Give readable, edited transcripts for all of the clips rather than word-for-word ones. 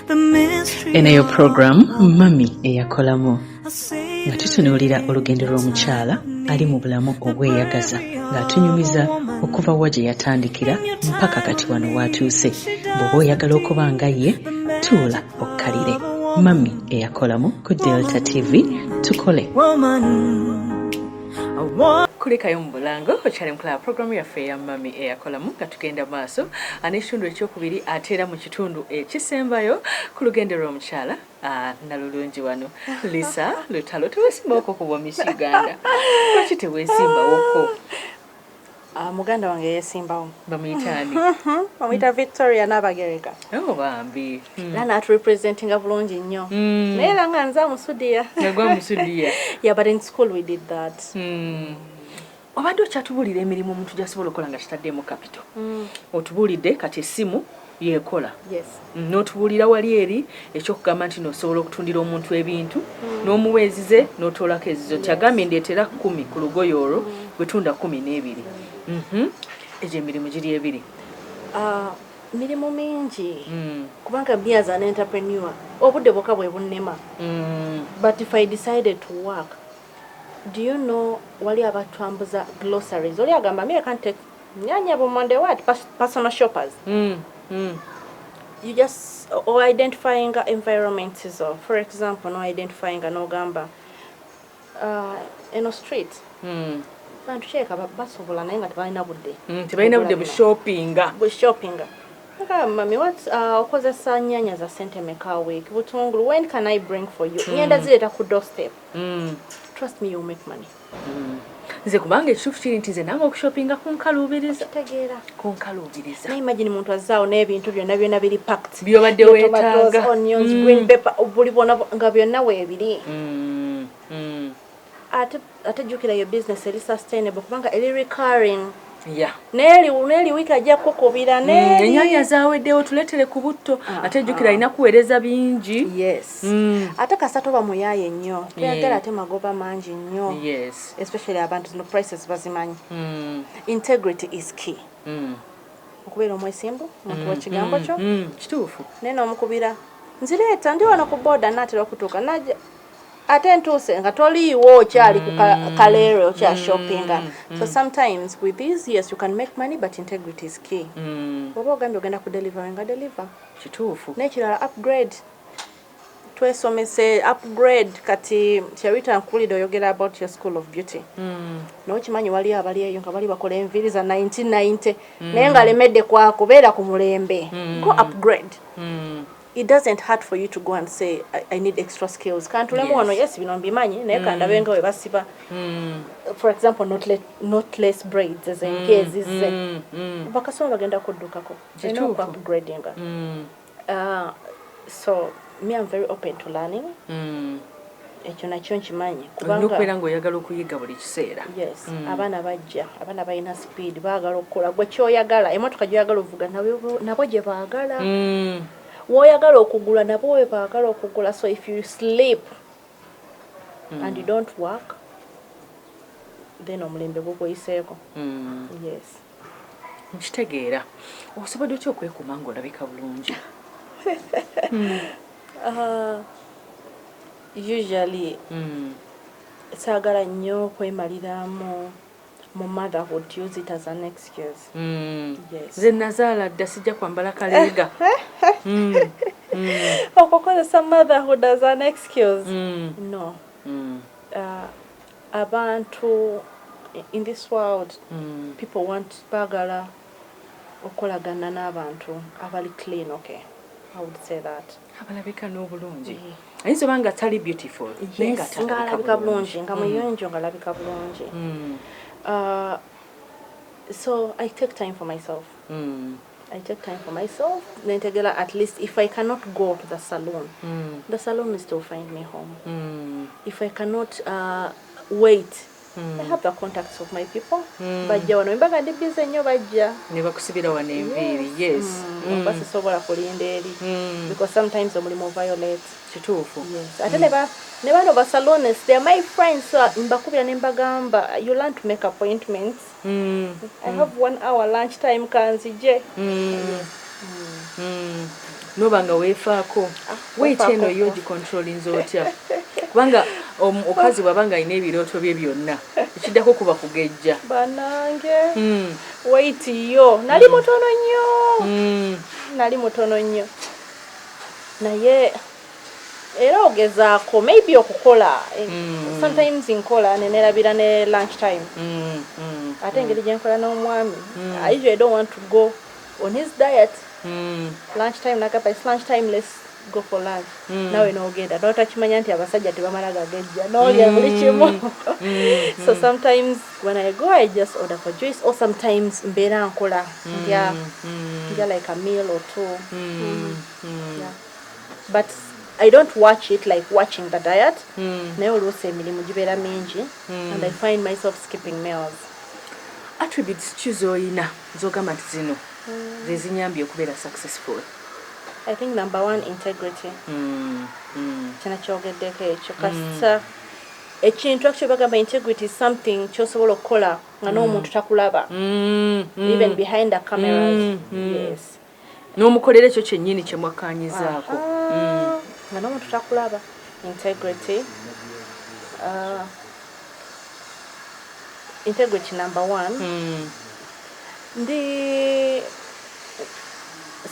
Eneyo program Mami Eyakolamu nga tutunuulira olugendo lw'omukyala ali mu bulamu obweyagaza ng'atunyumiza okuva wa gye yatandikira mpaka kati wano w'atuuse. Bw'oba oyagala okuba nga ye tuula okkalire. Mami Eyakolamu ku Delta TV, tukole. Kulikayo mu Bulango okyali mukula programu yaffe ya Mami Eyakolamu nga tugenda maaso n'ekitundu ekyokubiri ate era mu kitundu ekisembayo ku lugendo lw'omukyala nalulungi wano Lisa Lutalo. Teweesimbawoko ku bwomisi Uganda, lwaki teweesimbawoko? Muganda wange yesimbawo. Bamuyitaani? Bamuyita Victoria Nabagereka. Oh, bambi. Lana atu representinga bulungi nnyo. Naye era nga nze amusudiya. Nagwa musudiya. Yeah, but in school we did that. Obadde okyatubuulira emirimu omuntu gy'asobola okukola nga kitaddemu kapito. Otubuulidde kati essimu yeekola. Yes. N'otubuulira wali eri ekyokugamba nti n'osobola okutundira omuntu ebintu n'omuweezize n'otoolako ezizo. Kyagambye ndeetera 10 ku lugoye olwo bwetunda 12. Egyo emirimu giri ebiri. Mirimu mingi. Kubanga me as an entrepreneur obudde bwokka bwe bunnema. But if I decided to work, do you know wali abatwambuza glossaries? Oli agamba me I can't take nyanya bomonde what personal shoppers. You just or identifying environments is all. For example, no identifying no gamba in a street. Bantu cheka basobola naye nga tebalina budde. Tebalina budde bu shoppinga. Mami, what okozesa nyanya za sente meka week? Butungulu, when can I bring for you? Nyenda zileta ku doorstep. Trust me, you'll make money. Nze kubanga ekituufu kiri nti nze nange okushoppinga kunkaluubiriza. Kitegeera. Kunkaluubiriza. Na imagine muntu azaawo n'ebintu byonna biri packed. Byobadde weetaaga. Onions, green pepper, buli bona nga byonna weebiri. Ate jjukira your business eri sustainable kubanga eri recurring. Yeah. Neli wiki ajja kukubira neli. Enyanya zaaweddewo tuleetere ku butto. Ate jjukira alina kuweereza bingi. Yes. Ate kasatu bamuyaaye nnyo. Tuyagala ate magoba mangi nnyo. Yes. Especially abantu no prices bazimanyi. Integrity is key. Okubeera omwesimbu, omuntu wa kigambo kyo. Kituufu. Neno omukubira. Nzireeta ndi wano ku boda naatera okutuuka najja. Ate ntuuse nga toliiwo kyali ku kalero kya shoppinga. So sometimes with these years you can make money but integrity is key. Oba ogambye ogenda ku deliver nga deliver. Kituufu. N'ekirala upgrade. Twesomese upgrade kati Charita nkulida oyogera about your school of beauty. N'okimanyi wali abali eyo nga bali bakola enviiri za 1990 naye nga lemedde kwakubeera ku mulembe. Go upgrade. It doesn't hurt for you to go and say I need extra skills. Can't ulemu wano yes bino mbimanyi naye kanda benga we basiba. For example not less braids as in case is bakasoma bagenda kuddukako. You know upgrading. So me I'm very open to learning. Ekyo nakyo nkimanyi kubanga nokwera ng'oyagala okuyiga buli kiseera. Yes. Abaana bajja, abaana balina speed baagala okukola gwe kyoyagala emmotoka gyoyagala ovuga nabo gye baagala. Woyagala okugula nabo we baagala okugula. So if you sleep and you don't work then omulembe gugweyiseeko. Yes. Nkitegeera. Osobodde otya okwekuuma ng'olabika bulungi? Usually saagala nnyo kwemaliramu mu motherhood, use it as an excuse. Yes. Ze nazaala dda sijja kwambala kaleega. Okukozesa motherhood as an excuse. No. Abantu in this world people want bagala okolagana n'abantu abali clean. Okay, I would say that. Abalabika n'obulungi. Ayinza oba nga tali beautiful. Yes, nga alabika bulungi nga muyonjo nga alabika bulungi. So I take time for myself. I take time for myself. Then at least if I cannot go to the salon will still find me home. If I cannot wait, I have the contacts of my people. Bajja wano mbaga ndi busy nnyo bajja. Ne bakusibira wano enviiri. Yes. Basi sobola kulinda eri. Because sometimes omulimu violates. Kituufu. Yes. Ate ne bano ba salonists, they are my friends. So mbakubira ne mbagamba you learn to make appointments. I have 1 hour lunch time kanzije. nobanga weefaako weeti eno yo gikontrolinze otya kubanga okazi bwabanga alina ebirooto bye byonna ekiddako kuba kugejja banange weeti yo nali mutono nnyo naye era ogezaako maybe okukola sometimes nkola nenerabira ne lunch time ate engeri gyenkola n'omwami I usually don't want to go on his diet lunch time nakapa it's lunch time, let's go for lunch nawe n'ogenda n'otakimanya nti abasajja tebamala gagejja n'olya buli kimu so sometimes when I go I just order for juice or sometimes mbeera nkola ndya like a meal or two yeah. But I don't watch it like watching the diet. Naye oluusi emirimu gibeera mingi and I find myself skipping meals. Attributes ki z'olina z'ogamba nti zino ze zinyambye okubeera successful? I think number one, integrity. Kino kyogeddeko ekyo kasita ekintu actually bagamba integrity is something ky'osobola okukola nga n'omuntu takulaba even behind the cameras. Yes. N'omukolera ekyo kyennyini kye mwakkaanyizaako. Nga n'omuntu takulaba. Integrity. Integrity number one. Ndi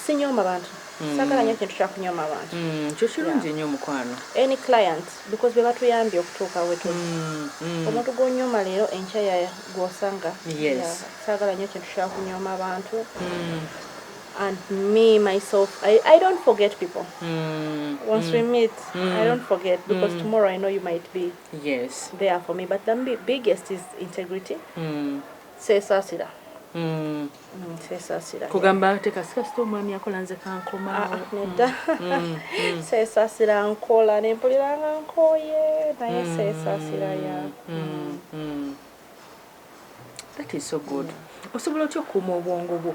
sinyooma bantu. Sagala nnyo ekintu kya kunyooma abantu. Kyo kirungi nnyo mukwano. Any client because be batuyambye okutuuka we tuli. Omuntu gw'onyooma leero enkya gw'osanga. Yes. Sagala nnyo ekintu kya kunyooma abantu. And me, myself, I don't forget people. Once we meet, I don't forget because tomorrow I know you might be there for me. But the biggest is integrity. Sesasira. Sesasira. Kugamba tekasika omwami akola nze kankomaawo. Nedda. Sesasira nkola nempuliranga nkoye naye sesasira ya. That is so good. Osobola otya okuuma obwongo bwo?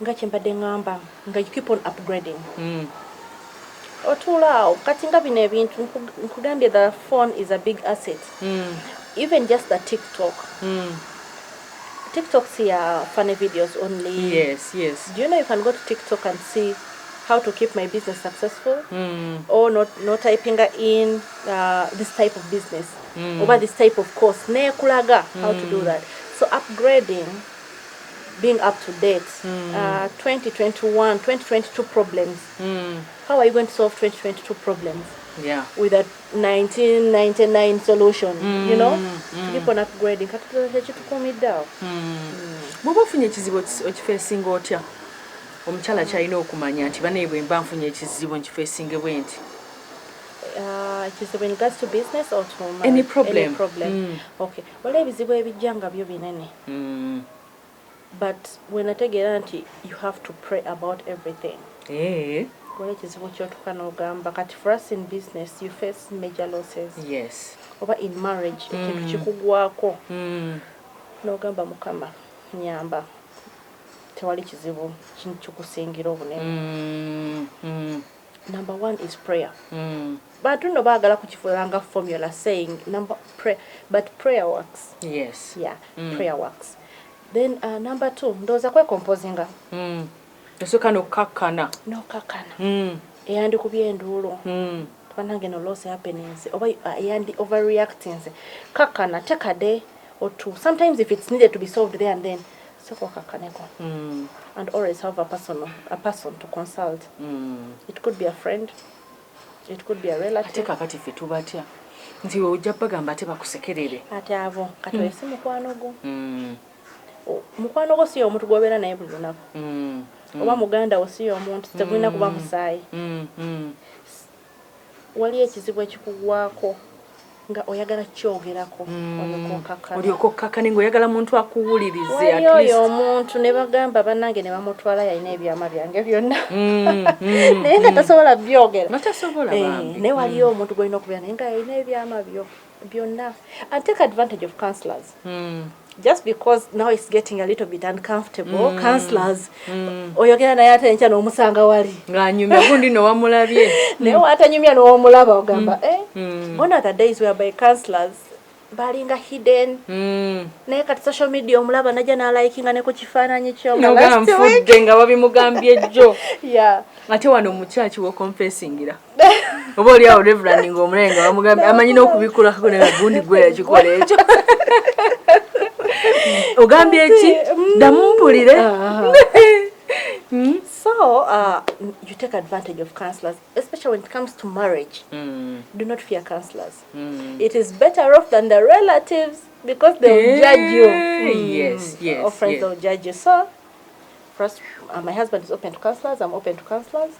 Nga kyembadde ngamba nga you keep on upgrading. Otulaawo kati nga bino ebintu nkugambye the phone is a big asset. Even just the TikTok. TikTok see funny videos only. Yes. Do you know you can go to TikTok and see how to keep my business successful? Or not typing in this type of business over this type of course. Nekulaga how to do that. So upgrading, being up to date. 2021, 2022 problems. How are you going to solve 2022 problems? Yeah. With a 1999 solution, you know? Keep on upgrading. Bw'oba ofunye ekizibu okifeesinga otya? Omukyala kyalina okumanya nti bane bwe mba nfunye ekizibu nkifeesinge bwe nti. Ekizibu in regards to business or to any problem? Any problem. Okay. Waliwo ebizibu ebijja nga byo binene. But when I take it, you have to pray about everything. Well, it is what you're talking about. But for us in business, you face major losses. Yes. Over in marriage, chikugwako. No gamba mukama nyamba. Tewali kizibu kinchukusingira obunene. Number one is prayer. But don't know bagala kuchifulanga formula saying pray, but prayer works. Yes. Yeah, prayer works. Then number two, ndoza kwe composinga. Osoka n'okkakkana. N'okkakkana. Eyandi kubya enduulo. Tubanange no loss happenings. Oba eyandi overreacting. Kakkana, take a day or two. Sometimes if it's needed to be solved there and then, so kakkaneko. And always have a person to consult. It could be a friend. It could be a relative. Ate kakati ffe tubatya. Nti ojja bagamba te bakusekerere. Ate avo kati esi mukwano gwo. Mukwano gwo si omuntu gw'obeera naye buli lunaku. Oba muganda wo si omuntu tegulina kuba musaayi. Wali ekizibu ekikugwako nga oyagala kyogerako olyoka okkakkane ng'oyagala muntu akuwulirize. Wali oyo omuntu ne bagamba bannange ne bamutwala yalina ebyama byange byonna naye nga tasobola byogera. Naye waliyo omuntu gw'olina okubeera naye nga yalina ebyama byonna. And take advantage of counselors. Just because now it's getting a little bit uncomfortable, counselors, oyogera naye ate enkya n'omusanga wali. Ng'anyumya gundi n'owamulabye. Naye atanyumya n'owamulaba ogamba, Gone are the days whereby counselors, balinga hidden naye kati social media omulaba najja n'alikinga ne ku kifaananyi kyo nga nfudde nga babimugambye ejjo yeah ate wano omukyaki wo confessingira oba oli awo reverend ng'omulenga bamugambye amanyi n'okubikulako ne gundi gwe yakikola ekyo ogambye eki damumpulire. So, you take advantage of counselors, especially when it comes to marriage. Do not fear counselors. It is better off than the relatives because they will judge you. Yes, yes. Or friends will judge you. So, first, my husband is open to counselors. I'm open to counselors.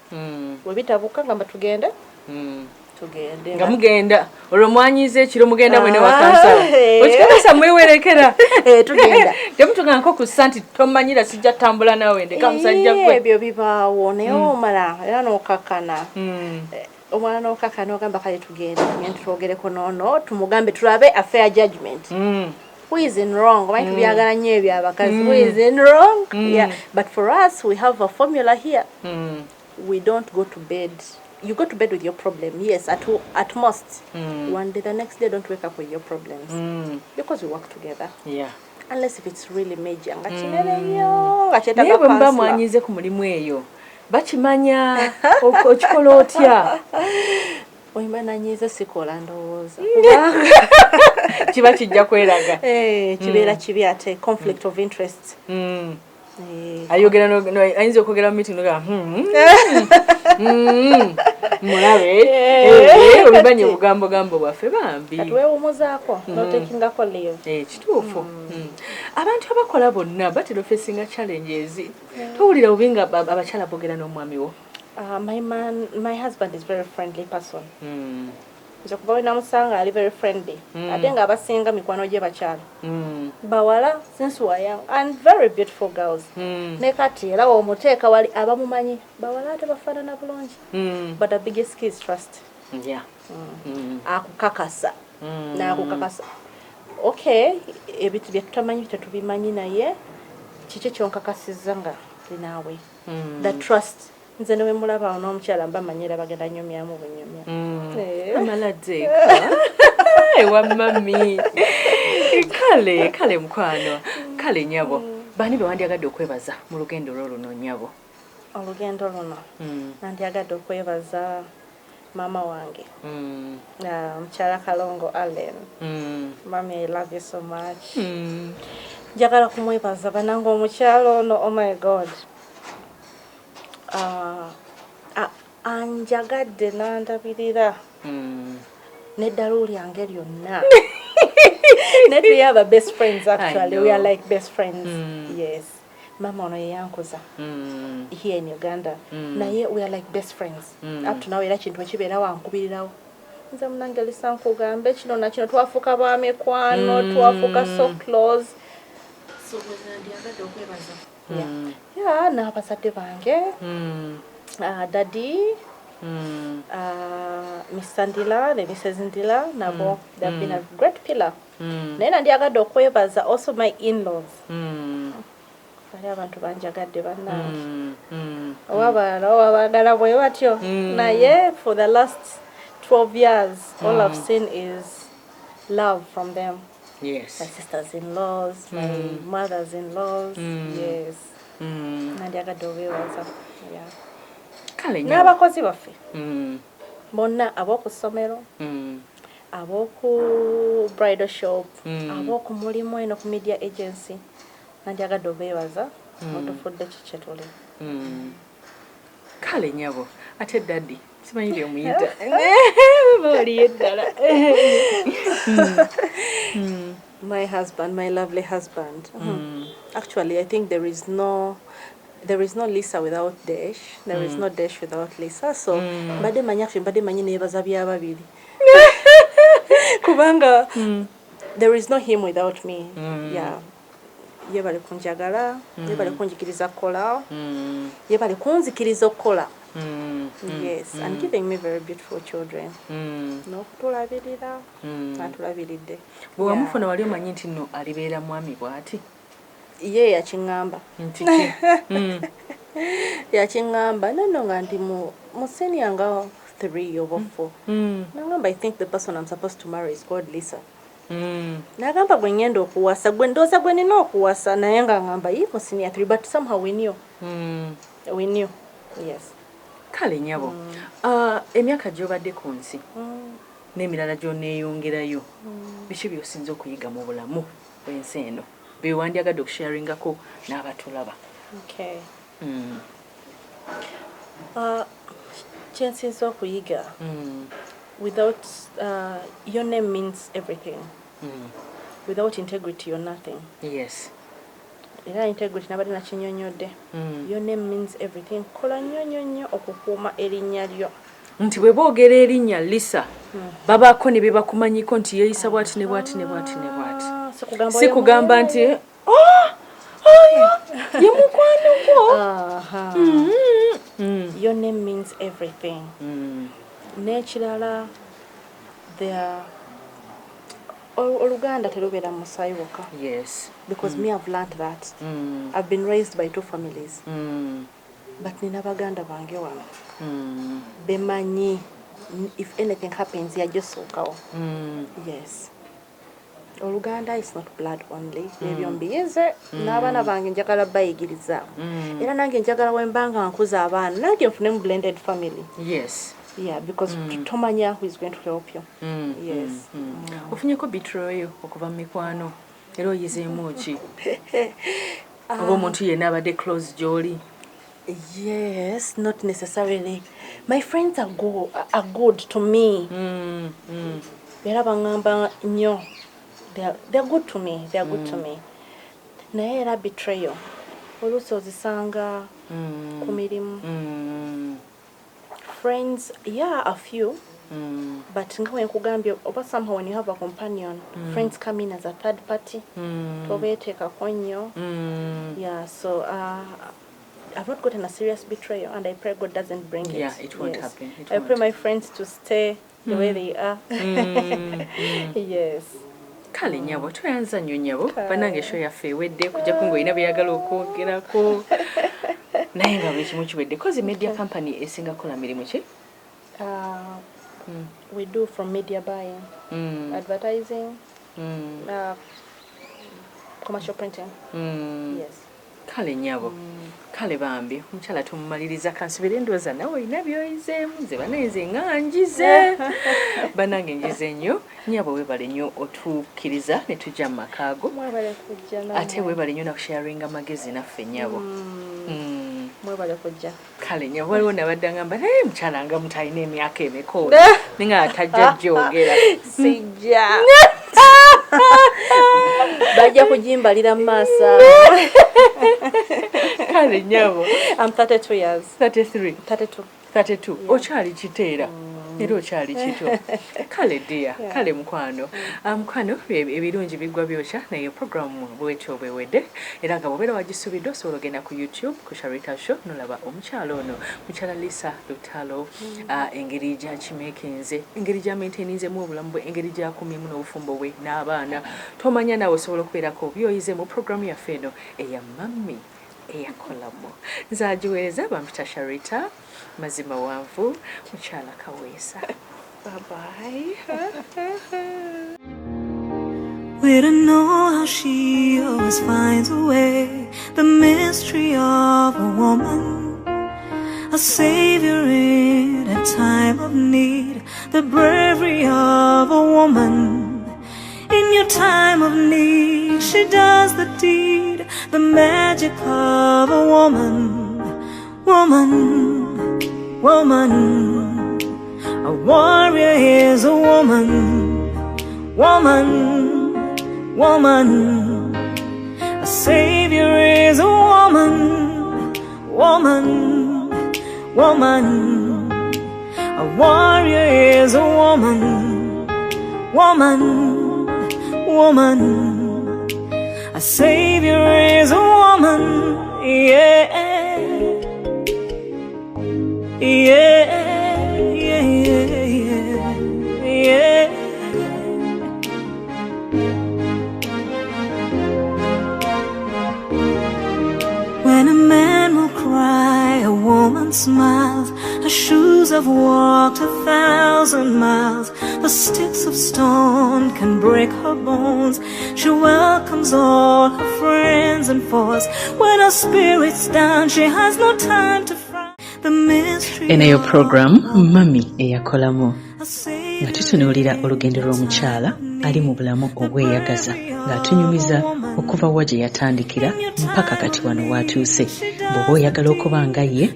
We bitabuka ngamba tugende. Tugende. Nga mugenda olwo mwanyize ekiro mugenda mwene wa kansala okikakasa mwewerekera tugenda temutuganga nko ku santi tomanyira sijja tambula nawe ndeka musajja gwe ebyo bibaawo naye omala era n'okakana omwana n'okakana ogamba kale tugenda twogereko noono tumugambe tulabe a fair judgment. Who is in wrong? Why to be agara nnyo ebyo abakazi? Who is in wrong? Yeah, but for us we have a formula here. We don't go to bed. You go to bed with your problem, yes, at most. One day, the next day, don't wake up with your problems. Because we work together. Yeah. Unless if it's really major. Naye bwe muba mwanyize ku mulimu eyo bakimanya okikola otya? Oyimba nanyize sikola ndowooza. Kiba kijja kweraga. Kibeera kibi ate conflict of interest. Ayogera ayinza okwogera mu meeting noga mulabe olibanye bugambo bwaffe bambi atwewumuzaako notekingako leave kituufu. Abantu abakola bonna batera facing challenges. Towulira obinga abakyala boogera n'omwami wo? My husband is very friendly person. Nze kuba namusanga ali very friendly. Ate nga abasinga mikwano gye bakyala. Bawala since we are young and very beautiful girls. Ne kati era omuteeka wali abamumanyi bawala ate bafaanana bulungi. But the biggest key is trust. Yeah. Akukakasa. N'akukakasa. Okay, ebintu bye tutamanyi tetubimanyi naye kiki kyonkakasizza nga linaawe. The trust. Nze newe mulaba n'omukyala mbamanyira bagenda nyomyamu bunyomya. Amaladdeeka. Ewa mami. Kale mukwano. Kale nyabo. Bani be wandyagadde okwebaza mu lugendo lwo luno nyabo? Olugendo luno. Nandyagadde okwebaza mama wange. Mukyala Kalongo Allen. Mami, I love you so much. Njagala kumwebaza banange omukyalo ono, oh my God. Anjagadde n'andabirira n'eddalu lyange lyonna. We have best friends actually. We are like best friends. Yes. Mama ono yeyankuza here in Uganda. Naye we are like best friends. Up to now era kintu ekibeera wankubirirawo. Nze munange lisankugambe kino nakino twafuuka ba mikwano, twafuuka so close. So nandyagadde okwebaza. Yeah, n'abazadde bange. Daddy, Mr. Ndila, ne Mrs. Ndila, nabo, they have been a great pillar. Naye nandyagadde okwebaza also my in-laws. Bali abantu banjagadde bannange. Owabaagala bwe batyo. Naye for the last 12 years, all I've seen is love from them. Yes. My sisters-in-laws, my mothers-in-laws. Yes. Nandyagadde obeebaza. Yeah. Kale nnyo. N'abakozi baffe. Bonna ab'oku ssomero. Ab'oku bridal shop. Ab'oku mulimu eno ku media agency. Nandyagadde obeebaza. Mutufudde kiki tuli. Kale nyabo. Ate daddy. Simanyi by'omuyita. Baliyo ddala. My husband, my lovely husband. Actually, I think there is no Lisa without Dash. There is no Dash without Lisa. So, mbadde manyi neebaza by'ababiri. Kubanga there is no him without me. Yeah. Ye bali kunjagala, ye bali kunjikiriza kukola, ye bali kunzikiriza okukola. Yes, and giving me very beautiful children. N'okutulabirira, atulabiridde. Bwe wamufuna wali omanyi nti nno alibeera mwami bw'ati? Ye yakiŋŋamba. Nti ki? Yakiŋŋamba nanno nga ndi mu senior nga 3 over 4. Nangamba, I think the person I'm supposed to marry is called Lisa. N'agamba gwe ngenda okuwasa gwe ndooza gwe nina okuwasa naye nga ngamba even senior 3 but somehow we knew. Yes. Kale nyabo emyaka gy'obadde ku nsi n'emirala gy'oneeyongerayo biki by'osinza okuyiga mu bulamu bw'ensi eno bye wandyagadde okusharingako n'abatulaba? Okay. Kyensinza okuyiga without your name means everything. Without integrity you're nothing. Yes. Era integrity nabadde nakinyonyodde. Your name means everything. Kola nnyo okukuuma erinnya lyo. Nti bwe boogera erinnya Lisa babaako ne bebakumanyiko nti yeeyisa bw'ati ne bw'ati ne bw'ati ne bw'ati. Si kugamba nti ye mukwano gwo. Your name means everything. N'ekirala Oluganda terubeera mu musaayi wokka. Yes. Because me I've learned that. I've been raised by 2 families. But nina baganda bange wano. Bemanyi if anything happens yajosookawo. Yes. Oluganda is not blood only. Ebyo mbiyize n'abaana bange njagala bayigiriza. Era nange njagala wembanga nkuza abaana nange nfunemu blended family. Yes. Yeah, because tomanya who is going to help you. Yes. Ofunyeko bitroyo okuva mu mikwano era oyizeemu ki? Oba omuntu yenna abadde close gy'oli? Yes, not necessarily. My friends are good to me. Era bangamba nnyo. They're good to me. They're good to me. Naye era betrayal. Oluusi ozisanga ku mirimu. Friends, yeah, a few. But somehow when you have a companion, friends come in as a third party. Yeah, so I've not gotten a serious betrayal, and I pray God doesn't bring it. Yeah, it won't happen. I pray my friends to stay the way they are. Yes. Kale nyabo tuyanza nnyo nyabo banange show yaffe ewedde kujjako ng'olina byeyagala okwogerako naye nga buli kimu kiwedde kozi media company esinga kola mirimu ki? We do from media buying, advertising, commercial printing. Yes. Kale nyabo kale bambi omukyala tumumaliriza kansubire ndowooza nawe olina byoyizeemu nze banenze nga njize banange njize nnyo nyabo weebale nnyo otukkiriza ne tujja mu makaago ate weebale nnyo nakusharinga amagezi naffe nyabo. Mwebale kujja. Kale nyabo waliwo nabadde ngamba naye mukyala nga mutalina emyaka emikoola ninga atajja gyogera sijja bajja kujimbalira mu maaso. Kale nyabo I'm 32 years. 33 32. Okyali kiteera era okyali kito. Kale dia kale mukwano mukwano ebirungi bigwa byokya naye programu bwetyo bwewedde era nga bwobeera wagisuubidde osobola ogenda ku YouTube ku Sharita Show nolaba omukyalo ono mukyala Lisa Lutalo engeri gyakimeekinze engeri gyamaintaininzemu obulamu bwe engeri gyakumyemu n'obufumbo bwe n'abaana tomanya naawe osobola okubeerako byoyize mu programu yaffe eno eya mami Eyakolamu. Nze agiweereza bampita Sharita mazima wanvu mukyala kaweesa. Bye-bye. We don't know how she always finds a way, the mystery of a woman, a savior in a time of need, the bravery of a woman. In your time of need, she does the deed, the magic of a woman, woman, woman. A warrior is a woman, woman, woman. A savior is a woman, woman, woman. A warrior is a woman, woman, woman. A savior is a woman, yeah, yeah, yeah, yeah, yeah. When a man will cry, a woman smiles, her shoes Shoes have walked 1,000 miles. The sticks of stone can break her bones. She welcomes all her friends and foes. When her spirit's down, she has no time to fight the mystery. Eno yo program Mami Eyakolamu nga tutunuulira olugendo lw'omukyala ali mu bulamu obweyagaza ng'atunyumiza okuva wa gye yatandikira mpaka kati wano w'atuuse. Bw'oba oyagala okuba nga ye,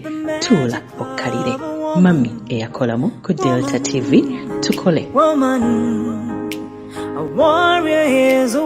tuula okkalire. Mami Eyakolamu ku Delta TV, tukole. Woman, a warrior is a